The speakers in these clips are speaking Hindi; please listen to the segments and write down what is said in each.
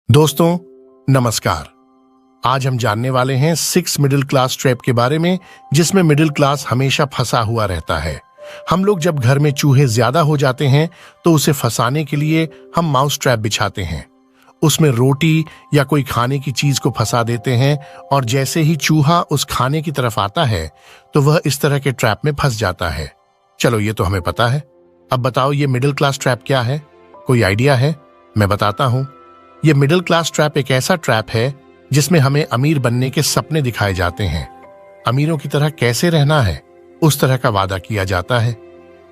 दोस्तों नमस्कार। आज हम जानने वाले हैं सिक्स मिडिल क्लास ट्रैप के बारे में, जिसमें मिडिल क्लास हमेशा फंसा हुआ रहता है। हम लोग जब घर में चूहे ज्यादा हो जाते हैं तो उसे फंसाने के लिए हम माउस ट्रैप बिछाते हैं। उसमें रोटी या कोई खाने की चीज को फंसा देते हैं और जैसे ही चूहा उस खाने की तरफ आता है तो वह इस तरह के ट्रैप में फंस जाता है। चलो ये तो हमें पता है। अब बताओ ये मिडिल क्लास ट्रैप क्या है? कोई आइडिया है? मैं बताता हूं। ये मिडिल क्लास ट्रैप एक ऐसा ट्रैप है जिसमें हमें अमीर बनने के सपने दिखाए जाते हैं। अमीरों की तरह कैसे रहना है उस तरह का वादा किया जाता है।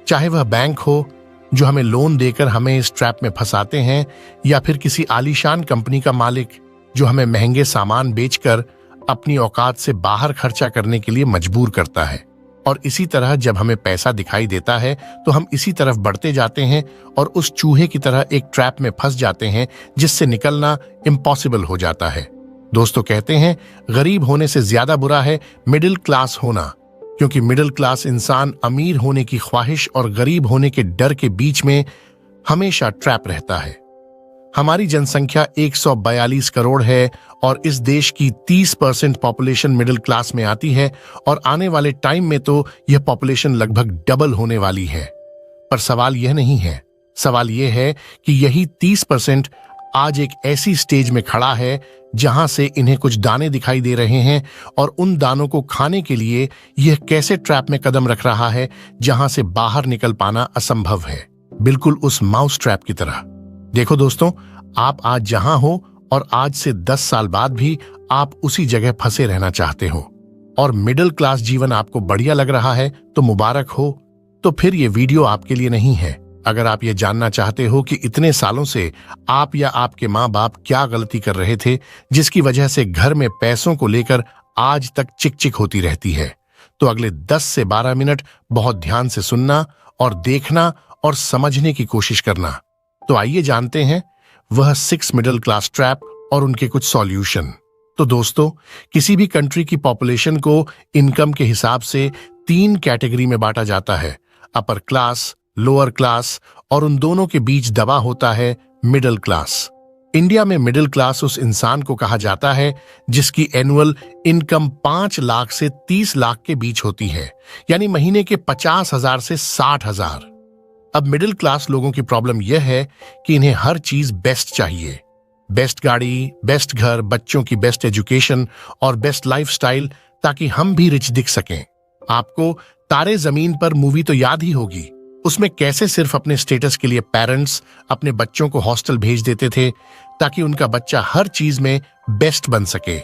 चाहे वह बैंक हो जो हमें लोन देकर हमें इस ट्रैप में फंसाते हैं, या फिर किसी आलीशान कंपनी का मालिक जो हमें महंगे सामान बेचकर अपनी औकात से बाहर खर्चा करने के लिए मजबूर करता है। और इसी तरह जब हमें पैसा दिखाई देता है तो हम इसी तरफ बढ़ते जाते हैं और उस चूहे की तरह एक ट्रैप में फंस जाते हैं जिससे निकलना इम्पॉसिबल हो जाता है। दोस्तों कहते हैं गरीब होने से ज्यादा बुरा है मिडिल क्लास होना, क्योंकि मिडिल क्लास इंसान अमीर होने की ख्वाहिश और गरीब होने के डर के बीच में हमेशा ट्रैप रहता है। हमारी जनसंख्या 142 करोड़ है और इस देश की 30% पॉपुलेशन मिडिल क्लास में आती है, और आने वाले टाइम में तो यह पॉपुलेशन लगभग डबल होने वाली है। पर सवाल यह नहीं है। सवाल यह है कि यही 30% आज एक ऐसी स्टेज में खड़ा है जहां से इन्हें कुछ दाने दिखाई दे रहे हैं, और उन दानों को खाने के लिए यह कैसे ट्रैप में कदम रख रहा है जहां से बाहर निकल पाना असंभव है, बिल्कुल उस माउस ट्रैप की तरह। देखो दोस्तों, आप आज जहां हो और आज से 10 साल बाद भी आप उसी जगह फंसे रहना चाहते हो, और मिडिल क्लास जीवन आपको बढ़िया लग रहा है तो मुबारक हो। तो फिर ये वीडियो आपके लिए नहीं है। अगर आप ये जानना चाहते हो कि इतने सालों से आप या आपके माँ बाप क्या गलती कर रहे थे जिसकी वजह से घर में पैसों को लेकर आज तक चिक चिक होती रहती है, तो अगले 10 से 12 मिनट बहुत ध्यान से सुनना और देखना और समझने की कोशिश करना। तो आइए जानते हैं वह 6 मिडिल क्लास ट्रैप और उनके कुछ सॉल्यूशन। तो दोस्तों, किसी भी कंट्री की पॉपुलेशन को इनकम के हिसाब से 3 कैटेगरी में बांटा जाता है, अपर क्लास, लोअर क्लास, और उन दोनों के बीच दबा होता है मिडिल क्लास। इंडिया में मिडिल क्लास उस इंसान को कहा जाता है जिसकी एनुअल इनकम 5 लाख से 30 लाख के बीच होती है, यानी महीने के 50,000 से 60,000। अब मिडिल क्लास लोगों की प्रॉब्लम यह है कि इन्हें हर चीज बेस्ट चाहिए। बेस्ट गाड़ी, बेस्ट घर, बच्चों की बेस्ट एजुकेशन और बेस्ट लाइफस्टाइल, ताकि हम भी रिच दिख सकें। आपको तारे जमीन पर मूवी तो याद ही होगी। उसमें कैसे सिर्फ अपने स्टेटस के लिए पेरेंट्स अपने बच्चों को हॉस्टल भेज देते थे ताकि उनका बच्चा हर चीज में बेस्ट बन सके।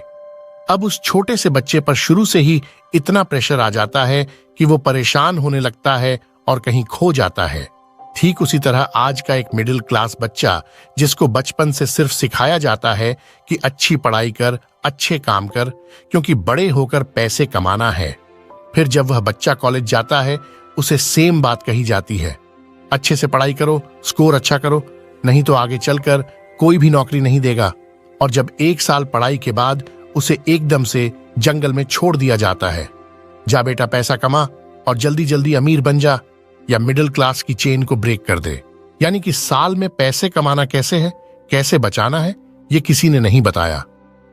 अब उस छोटे से बच्चे पर शुरू से ही इतना प्रेशर आ जाता है कि वो परेशान होने लगता है और कहीं खो जाता है। ठीक उसी तरह आज का एक मिडिल क्लास बच्चा, जिसको बचपन से सिर्फ सिखाया जाता है कि अच्छी पढ़ाई कर, अच्छे काम कर, क्योंकि बड़े होकर पैसे कमाना है। फिर जब वह बच्चा कॉलेज जाता है उसे सेम बात कही जाती है, अच्छे से पढ़ाई करो, स्कोर अच्छा करो, नहीं तो आगे चलकर कोई भी नौकरी नहीं देगा। और जब 1 साल पढ़ाई के बाद उसे एकदम से जंगल में छोड़ दिया जाता है, जा बेटा पैसा कमा और जल्दी जल्दी अमीर बन जा, या मिडिल क्लास की चेन को ब्रेक कर दे। यानी कि साल में पैसे कमाना कैसे है, कैसे बचाना है, ये किसी ने नहीं बताया।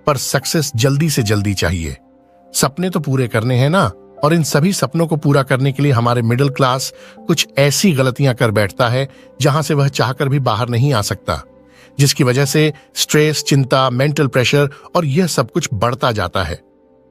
पर सक्सेस जल्दी से जल्दी चाहिए। सपने तो पूरे करने हैं ना, और इन सभी सपनों को पूरा करने के लिए हमारे मिडिल क्लास कुछ ऐसी गलतियां कर बैठता है जहां से वह चाहकर भी बाहर नहीं आ सकता, जिसकी वजह से स्ट्रेस, चिंता, मेंटल प्रेशर और यह सब कुछ बढ़ता जाता है।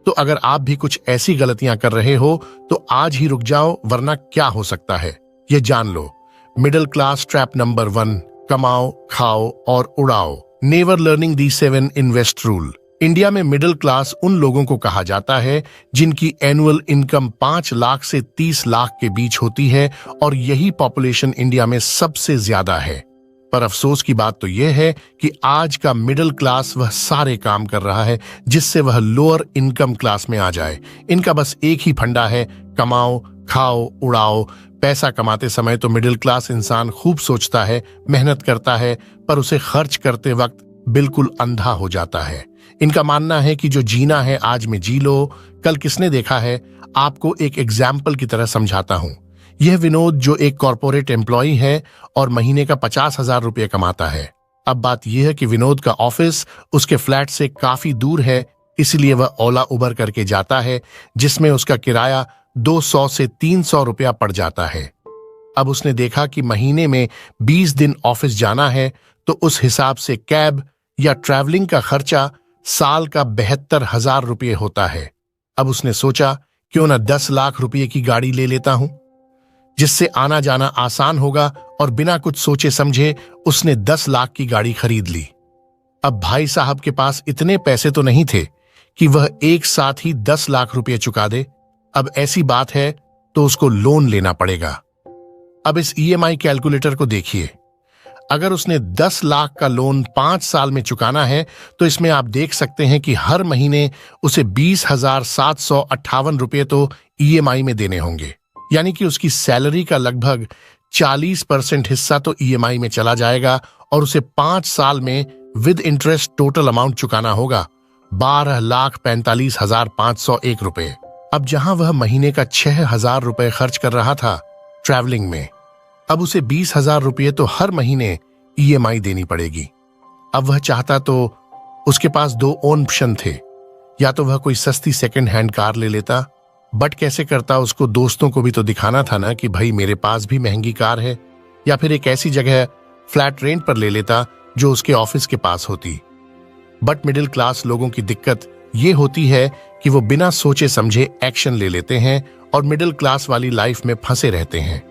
तो अगर आप भी कुछ ऐसी गलतियां कर रहे हो तो आज ही रुक जाओ, वरना क्या हो सकता है ये जान लो। मिडिल क्लास ट्रैप नंबर 1, कमाओ, खाओ और उड़ाओ। नेवर लर्निंग दी 7 इन्वेस्ट रूल। इंडिया में मिडिल क्लास उन लोगों को कहा जाता है जिनकी एनुअल इनकम 5 लाख से 30 लाख के बीच होती है, और यही पॉपुलेशन इंडिया में सबसे ज्यादा है। पर अफसोस की बात तो यह है कि आज का मिडिल क्लास वह सारे काम कर रहा है जिससे वह लोअर इनकम क्लास में आ जाए। इनका बस एक ही फंडा है, कमाओ, खाओ, उड़ाओ। पैसा कमाते समय तो मिडिल क्लास इंसान खूब सोचता है, मेहनत करता है, पर उसे खर्च करते वक्त बिल्कुल अंधा हो जाता है। इनका मानना है कि जो जीना है आज में जी लो, कल किसने देखा है। आपको एक एग्जाम्पल की तरह समझाता हूं। यह विनोद जो एक कॉर्पोरेट एम्प्लॉई है और महीने का 50,000 रुपये कमाता है। अब बात यह है कि विनोद का ऑफिस उसके फ्लैट से काफी दूर है, इसलिए वह ओला उबर करके जाता है, जिसमें उसका किराया 200 से 300 रुपया पड़ जाता है। अब उसने देखा कि महीने में 20 दिन ऑफिस जाना है, तो उस हिसाब से कैब या ट्रैवलिंग का खर्चा साल का 72,000 रुपये होता है। अब उसने सोचा क्यों ना 10 लाख रुपये की गाड़ी ले लेता हूं, जिससे आना जाना आसान होगा, और बिना कुछ सोचे समझे उसने 10 लाख की गाड़ी खरीद ली। अब भाई साहब के पास इतने पैसे तो नहीं थे कि वह एक साथ ही 10 लाख रुपये चुका दे। अब ऐसी बात है तो उसको लोन लेना पड़ेगा। अब इस ईएमआई कैलकुलेटर को देखिए। अगर उसने 10 लाख का लोन 5 साल में चुकाना है, तो इसमें आप देख सकते हैं कि हर महीने उसे 20,758 रुपये तो ईएमआई में देने होंगे। यानी कि उसकी सैलरी का लगभग 40% हिस्सा तो ईएमआई में चला जाएगा, और उसे 5 साल में विद इंटरेस्ट टोटल अमाउंट चुकाना होगा 12,45,501 रुपये। अब जहां वह महीने का 6,000 रुपये खर्च कर रहा था ट्रैवलिंग में, अब उसे 20,000 रुपये तो हर महीने ईएमआई देनी पड़ेगी। अब वह चाहता तो उसके पास 2 ऑप्शन थे, या तो वह कोई सस्ती सेकंड हैंड कार ले लेता, बट कैसे करता, उसको दोस्तों को भी तो दिखाना था ना कि भाई मेरे पास भी महंगी कार है, या फिर एक ऐसी जगह फ्लैट रेंट पर ले लेता जो उसके ऑफिस के पास होती। बट मिडिल क्लास लोगों की दिक्कत ये होती है कि वो बिना सोचे समझे एक्शन ले लेते हैं और मिडिल क्लास वाली लाइफ में फंसे रहते हैं।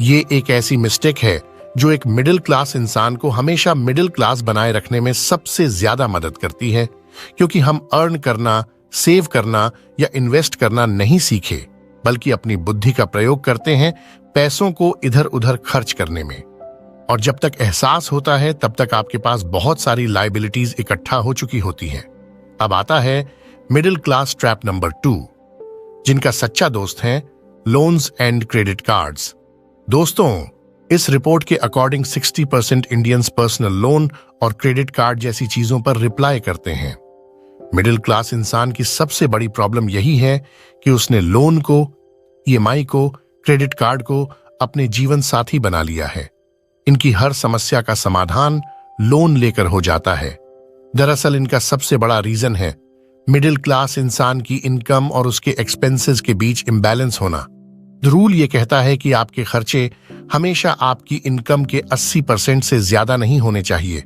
ये एक ऐसी मिस्टेक है जो एक मिडिल क्लास इंसान को हमेशा मिडिल क्लास बनाए रखने में सबसे ज्यादा मदद करती है, क्योंकि हम अर्न करना, सेव करना या इन्वेस्ट करना नहीं सीखे, बल्कि अपनी बुद्धि का प्रयोग करते हैं पैसों को इधर उधर खर्च करने में। और जब तक एहसास होता है तब तक आपके पास बहुत सारी लायबिलिटीज इकट्ठा हो चुकी होती हैं। अब आता है मिडिल क्लास ट्रैप नंबर 2, जिनका सच्चा दोस्त है लोन्स एंड क्रेडिट कार्ड्स। दोस्तों, इस रिपोर्ट के अकॉर्डिंग 60% इंडियंस पर्सनल लोन और क्रेडिट कार्ड जैसी चीजों पर रिप्लाई करते हैं। मिडिल क्लास इंसान की सबसे बड़ी प्रॉब्लम यही है कि उसने लोन को, ईएमआई को, क्रेडिट कार्ड को अपने जीवन साथी बना लिया है। इनकी हर समस्या का समाधान लोन लेकर हो जाता है। दरअसल इनका सबसे बड़ा रीजन है मिडिल क्लास इंसान की इनकम और उसके एक्सपेंसेस के बीच इम्बैलेंस होना। रूल ये कहता है कि आपके खर्चे हमेशा आपकी इनकम के 80% से ज्यादा नहीं होने चाहिए।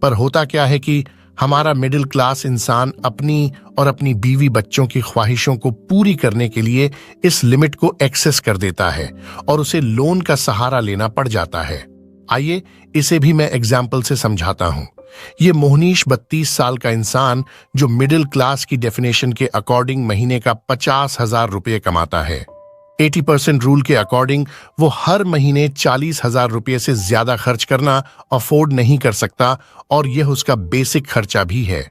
पर होता क्या है कि हमारा मिडिल क्लास इंसान अपनी और अपनी बीवी बच्चों की ख्वाहिशों को पूरी करने के लिए इस लिमिट को एक्सेस कर देता है और उसे लोन का सहारा लेना पड़ जाता है। आइए इसे भी मैं एग्जाम्पल से समझाता हूं। ये मोहनीश 32 साल का इंसान जो मिडिल क्लास की डेफिनेशन के अकॉर्डिंग महीने का 50,000 रुपये कमाता है। 80% रूल के अकॉर्डिंग वो हर महीने 40,000 रुपये से ज्यादा खर्च करना अफोर्ड नहीं कर सकता, और यह उसका बेसिक खर्चा भी है।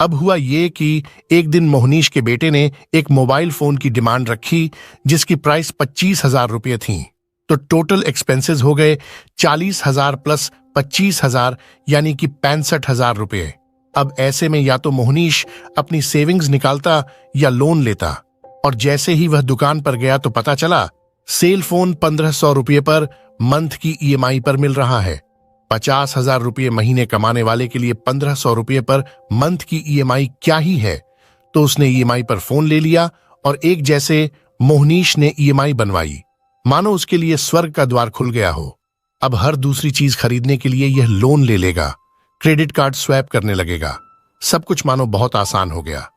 अब हुआ ये कि एक दिन मोहनीश के बेटे ने एक मोबाइल फोन की डिमांड रखी जिसकी प्राइस 25,000 रुपये थी, तो टोटल एक्सपेंसेस हो गए 40,000 प्लस 25,000 यानी कि 65,000 रुपये। अब ऐसे में या तो मोहनीश अपनी सेविंग्स निकालता या लोन लेता, और जैसे ही वह दुकान पर गया तो पता चला सेल फोन 1,500 रुपये पर मंथ की ईएमआई पर मिल रहा है। 50,000 रुपये महीने कमाने वाले के लिए 1,500 रुपये पर मंथ की ईएमआई क्या ही है। तो उसने ईएमआई पर फोन ले लिया और एक जैसे मोहनीश ने ईएमआई बनवाई, मानो उसके लिए स्वर्ग का द्वार खुल गया हो। अब हर दूसरी चीज खरीदने के लिए यह लोन ले लेगा, क्रेडिट कार्ड स्वैप करने लगेगा। सब कुछ मानो बहुत आसान हो गया।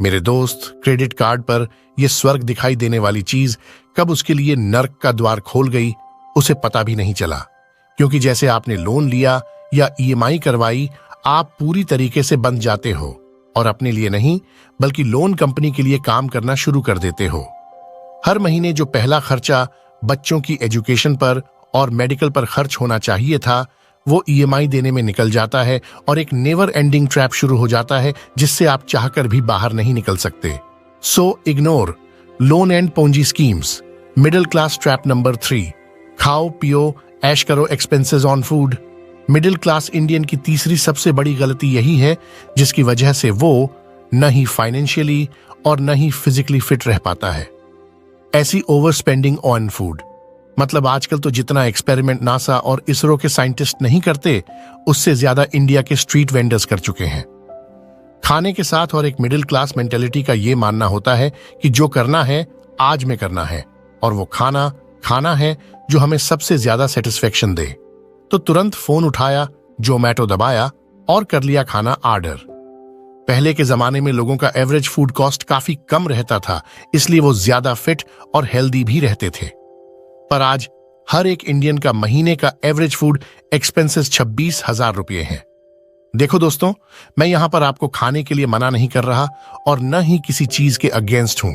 मेरे दोस्त, क्रेडिट कार्ड पर यह स्वर्ग दिखाई देने वाली चीज कब उसके लिए नर्क का द्वार खोल गई उसे पता भी नहीं चला, क्योंकि जैसे आपने लोन लिया या ईएमआई करवाई, आप पूरी तरीके से बंध जाते हो और अपने लिए नहीं बल्कि लोन कंपनी के लिए काम करना शुरू कर देते हो। हर महीने जो पहला खर्चा बच्चों की एजुकेशन पर और मेडिकल पर खर्च होना चाहिए था, वो ईएमआई देने में निकल जाता है और एक नेवर एंडिंग ट्रैप शुरू हो जाता है जिससे आप चाहकर भी बाहर नहीं निकल सकते। So ignore loan and Ponzi schemes. Middle class trap number 3, खाओ पियो ऐश करो expenses on food. Middle class Indian की तीसरी सबसे बड़ी गलती यही है जिसकी वजह से वो न ही फाइनेंशियली और न ही फिजिकली फिट रह पाता है। ऐसी ओवर स्पेंडिंग ऑन फूड, मतलब आजकल तो जितना एक्सपेरिमेंट नासा और इसरो के साइंटिस्ट नहीं करते, उससे ज्यादा इंडिया के स्ट्रीट वेंडर्स कर चुके हैं। खाने के साथ और एक मिडिल क्लास मेंटेलिटी का ये मानना होता है कि जो करना है आज में करना है, और वो खाना खाना है जो हमें सबसे ज्यादा सेटिस्फेक्शन दे। तो तुरंत फोन उठाया, जोमैटो दबाया और कर लिया खाना ऑर्डर। पहले के जमाने में लोगों का एवरेज फूड कॉस्ट काफी कम रहता था, इसलिए वो ज्यादा फिट और हेल्दी भी रहते थे। पर आज हर एक इंडियन का महीने का एवरेज फूड एक्सपेंसेस 26,000 रुपये हैं। देखो दोस्तों, मैं यहां पर आपको खाने के लिए मना नहीं कर रहा और न ही किसी चीज के अगेंस्ट हूं।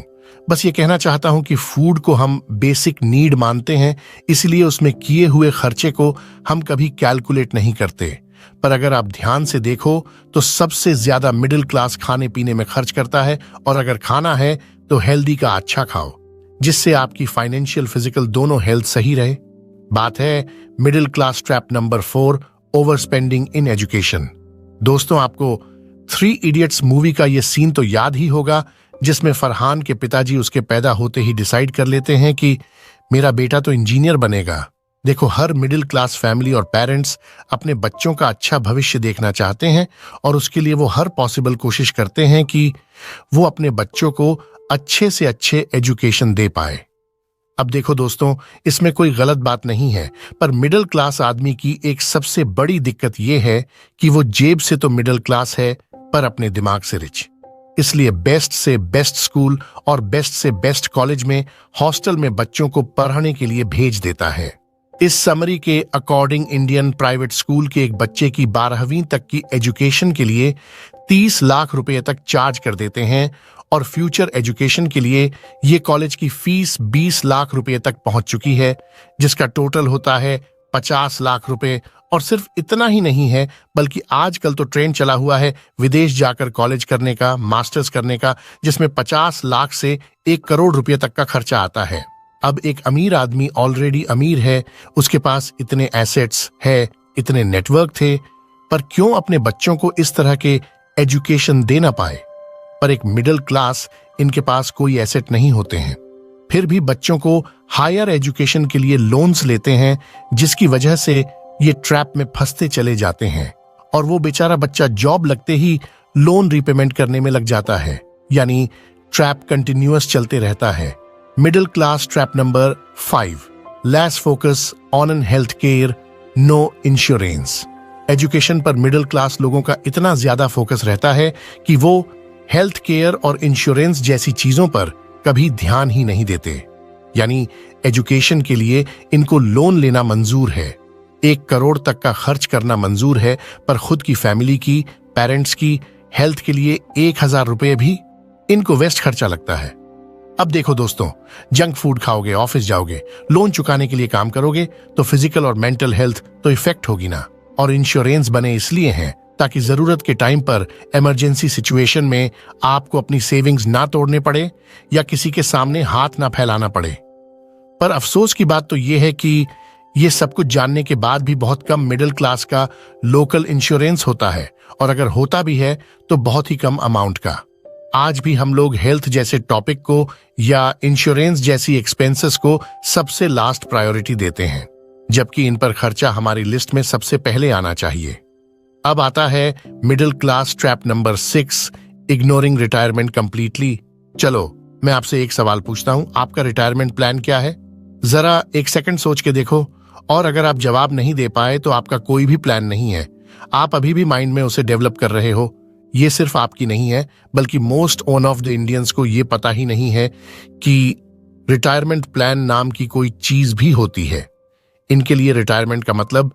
बस ये कहना चाहता हूं कि फूड को हम बेसिक नीड मानते हैं, इसलिए उसमें किए हुए खर्चे को हम कभी कैलकुलेट नहीं करते। पर अगर आप ध्यान से देखो तो सबसे ज्यादा मिडिल क्लास खाने पीने में खर्च करता है, और अगर खाना है तो हेल्दी का अच्छा खाओ, जिससे आपकी फाइनेंशियल फिजिकल दोनों हेल्थ सही रहे। बात है middle class trap number 4, over spending in education. दोस्तों, आपको 3 इडियट्स मूवी का ये सीन तो याद ही होगा, जिसमें फरहान के पिताजी उसके पैदा होते ही डिसाइड कर लेते हैं कि मेरा बेटा तो इंजीनियर बनेगा। देखो, हर मिडिल क्लास फैमिली और पेरेंट्स अपने बच्चों का अच्छा भविष्य देखना चाहते हैं, और उसके लिए वो हर पॉसिबल कोशिश करते हैं कि वो अपने बच्चों को अच्छे से अच्छे एजुकेशन दे पाए। अब देखो दोस्तों, इसमें कोई गलत बात नहीं है, पर मिडिल क्लास आदमी की एक सबसे बड़ी दिक्कत यह है कि वो जेब से तो मिडिल क्लास है, पर अपने दिमाग से रिच। इसलिए बेस्ट से बेस्ट स्कूल और बेस्ट से बेस्ट कॉलेज में हॉस्टल में बच्चों को पढ़ने के लिए भेज देता है। इस समरी के अकॉर्डिंग इंडियन प्राइवेट स्कूल के एक बच्चे की 12वीं तक की एजुकेशन के लिए 30 लाख रुपए तक चार्ज कर देते हैं, और फ्यूचर एजुकेशन के लिए ये कॉलेज की फीस 20 लाख रुपए तक पहुंच चुकी है, जिसका टोटल होता है 50 लाख रुपए। और सिर्फ इतना ही नहीं है, बल्कि आजकल तो ट्रेंड चला हुआ है विदेश जाकर कॉलेज करने का, मास्टर्स करने का, जिसमें 50 लाख से 1 करोड़ रुपए तक का खर्चा आता है। अब एक अमीर आदमी ऑलरेडी अमीर है, उसके पास इतने एसेट्स है, इतने नेटवर्क थे, पर क्यों अपने बच्चों को इस तरह के एजुकेशन दे ना पाए? पर एक मिडिल क्लास, इनके पास कोई एसेट नहीं होते हैं, फिर भी बच्चों को हायर एजुकेशन के लिए लोन्स लेते हैं, जिसकी वजह से ये ट्रैप में फंसते चले जाते हैं, और वो बेचारा बच्चा जॉब लगते ही लोन रीपेमेंट करने में लग जाता है। यानी ट्रैप कंटिन्यूअस चलते रहता है। Middle class trap number 5, less focus on an health care, no insurance. Education पर मिडिल क्लास लोगों का इतना ज्यादा फोकस रहता है कि वो हेल्थ केयर और इंश्योरेंस जैसी चीजों पर कभी ध्यान ही नहीं देते। यानी एजुकेशन के लिए इनको लोन लेना मंजूर है, 1 करोड़ तक का खर्च करना मंजूर है, पर खुद की फैमिली की, पेरेंट्स की हेल्थ के लिए 1,000 रुपए भी इनको वेस्ट खर्चा लगता है। अब देखो दोस्तों, जंक फूड खाओगे, ऑफिस जाओगे, लोन चुकाने के लिए काम करोगे, तो फिजिकल और मेंटल हेल्थ तो इफेक्ट होगी ना। और इंश्योरेंस बने इसलिए हैं ताकि जरूरत के टाइम पर, इमरजेंसी सिचुएशन में आपको अपनी सेविंग्स ना तोड़ने पड़े या किसी के सामने हाथ ना फैलाना पड़े। पर अफसोस की बात तो यह है कि ये सब कुछ जानने के बाद भी बहुत कम मिडिल क्लास का लोकल इंश्योरेंस होता है, और अगर होता भी है तो बहुत ही कम अमाउंट का। आज भी हम लोग हेल्थ जैसे टॉपिक को या इंश्योरेंस जैसी एक्सपेंसेस को सबसे लास्ट प्रायोरिटी देते हैं, जबकि इन पर खर्चा हमारी लिस्ट में सबसे पहले आना चाहिए। अब आता है middle class trap number 6, ignoring retirement completely. चलो, मैं आपसे एक सवाल पूछता हूं, आपका रिटायरमेंट प्लान क्या है? जरा एक सेकंड सोच के देखो, और अगर आप जवाब नहीं दे पाए तो आपका कोई भी प्लान नहीं है, आप अभी भी माइंड में उसे डेवलप कर रहे हो। ये सिर्फ आपकी नहीं है, बल्कि most one of the Indians को ये पता ही नहीं है कि रिटायरमेंट प्लान नाम की कोई चीज भी होती है। इनके लिए रिटायरमेंट का मतलब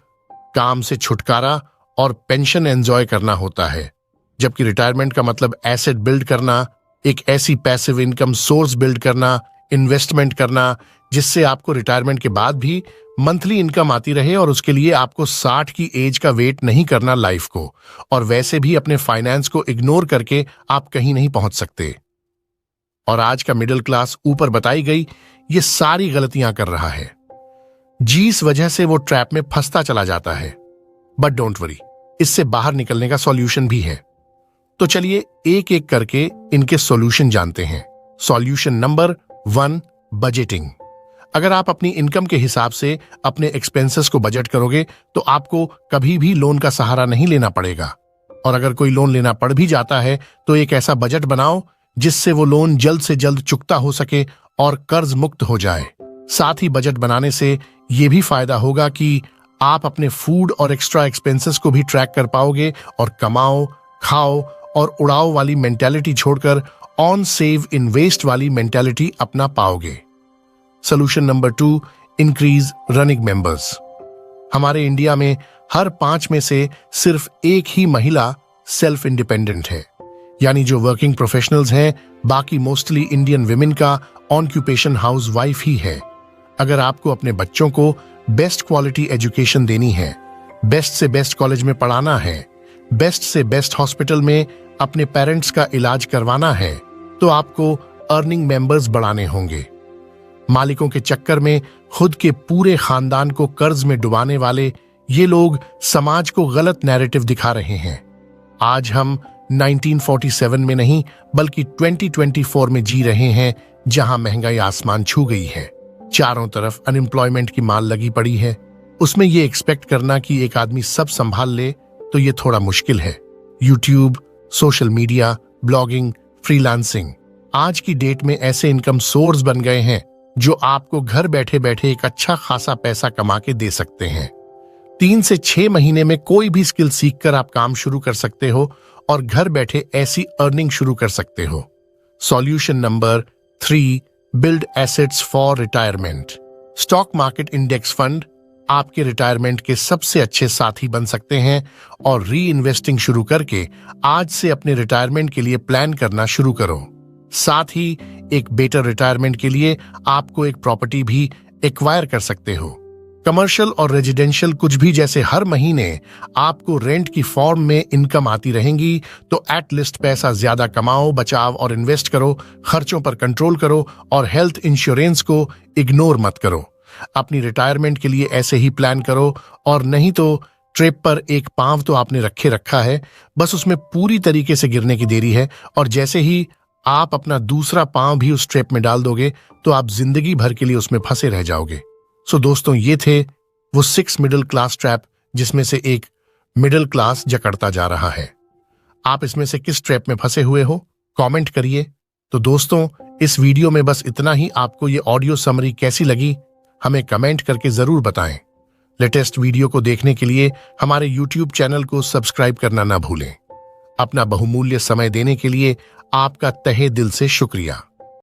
काम से छुटकारा और पेंशन एंजॉय करना होता है, जबकि रिटायरमेंट का मतलब एसेट बिल्ड करना, एक ऐसी पैसिव इनकम सोर्स बिल्ड करना, इन्वेस्टमेंट करना, जिससे आपको रिटायरमेंट के बाद भी मंथली इनकम आती रहे, और उसके लिए आपको 60 की एज का वेट नहीं करना लाइफ को, और वैसे भी अपने फाइनेंस को इग्नोर करके आप कहीं नहीं पहुंच सकते। और आज का मिडिल क्लास ऊपर बताई गई ये सारी गलतियां कर रहा है, जिस वजह से वो ट्रैप में फंसता चला जाता है। बट डोंट वरी, इससे बाहर निकलने का सॉल्यूशन भी है। तो चलिए एक एक करके इनके सॉल्यूशन जानते हैं। Solution number 1, budgeting. अगर आप अपनी इनकम के हिसाब से अपने एक्सपेंसेस को बजट करोगे तो आपको कभी भी लोन का सहारा नहीं लेना पड़ेगा। और अगर कोई लोन लेना पड़ भी जाता है तो एक ऐसा बजट बनाओ जिससे वो लोन जल्द से जल्द चुकता हो सके और कर्ज मुक्त हो जाए। साथ ही बजट बनाने से ये भी फायदा होगा कि आप अपने फूड और एक्स्ट्रा एक्सपेंसेस को भी ट्रैक कर पाओगे और कमाओ, खाओ और उड़ाओ वाली मेंटालिटी छोड़कर ऑन सेव इन वेस्ट वाली मेंटालिटी अपना पाओगे। Solution number 2, increase running members. हमारे इंडिया में हर 5 में से सिर्फ एक ही महिला सेल्फ इंडिपेंडेंट है, यानी जो वर्किंग प्रोफेशनल्स हैं, बाकी मोस्टली इंडियन विमेन का ऑक्यूपेशन हाउस वाइफ ही है। अगर आपको अपने बच्चों को बेस्ट क्वालिटी एजुकेशन देनी है, बेस्ट से बेस्ट कॉलेज में पढ़ाना है, बेस्ट से बेस्ट हॉस्पिटल में अपने पेरेंट्स का इलाज करवाना है, तो आपको अर्निंग मेंबर्स बढ़ाने होंगे। मालिकों के चक्कर में खुद के पूरे खानदान को कर्ज में डुबाने वाले ये लोग समाज को गलत नैरेटिव दिखा रहे हैं। आज हम 1947 में नहीं बल्कि 2024 में जी रहे हैं, जहां महंगाई आसमान छू गई है। चारों तरफ अनएम्प्लॉयमेंट की माल लगी पड़ी है। उसमें ये एक्सपेक्ट करना कि एक आदमी सब संभाल ले तो ये थोड़ा मुश्किल है। YouTube, social media, blogging, freelancing आज की डेट में ऐसे इनकम सोर्स बन गए हैं जो आपको घर बैठे बैठे एक अच्छा खासा पैसा कमा के दे सकते हैं। 3 से 6 महीने में कोई भी स्किल सीखकर आप काम शुरू कर सकते हो और घर बैठे ऐसी अर्निंग शुरू कर सकते हो। Solution number 3, build assets for retirement. Stock market index fund आपके रिटायरमेंट के सबसे अच्छे साथी बन सकते हैं और री इन्वेस्टिंग शुरू करके आज से अपने रिटायरमेंट के लिए प्लान करना शुरू करो। साथ ही एक बेटर रिटायरमेंट के लिए आपको एक प्रॉपर्टी भी एक्वायर कर सकते हो। कमर्शियल और रेजिडेंशियल कुछ भी, जैसे हर महीने आपको रेंट की फॉर्म में इनकम आती रहेंगी, तो एटलीस्ट पैसा ज्यादा कमाओ, बचाओ और इन्वेस्ट करो, खर्चों पर कंट्रोल करो और हेल्थ इंश्योरेंस को इग्नोर मत करो। अपनी रिटायरमेंट के लिए ऐसे ही प्लान करो, और नहीं तो ट्रिप पर एक पांव तो आपने रखा है, बस उसमें पूरी तरीके से गिरने की देरी है। और जैसे ही आप अपना दूसरा पांव भी उस ट्रैप में डाल दोगे तो आप जिंदगी भर के लिए उसमें फंसे रह जाओगे। सो दोस्तों, ये थे वो 6 मिडिल क्लास ट्रैप जिसमें से एक मिडिल क्लास जकड़ता जा रहा है। आप इसमें से किस ट्रैप में फंसे हुए हो, कमेंट करिए। तो दोस्तों, इस वीडियो में बस इतना ही। आपको ये ऑडियो समरी कैसी लगी हमें कमेंट करके जरूर बताएं। लेटेस्ट वीडियो को देखने के लिए हमारे यूट्यूब चैनल को सब्सक्राइब करना ना भूलें। अपना बहुमूल्य समय देने के लिए आपका तहे दिल से शुक्रिया।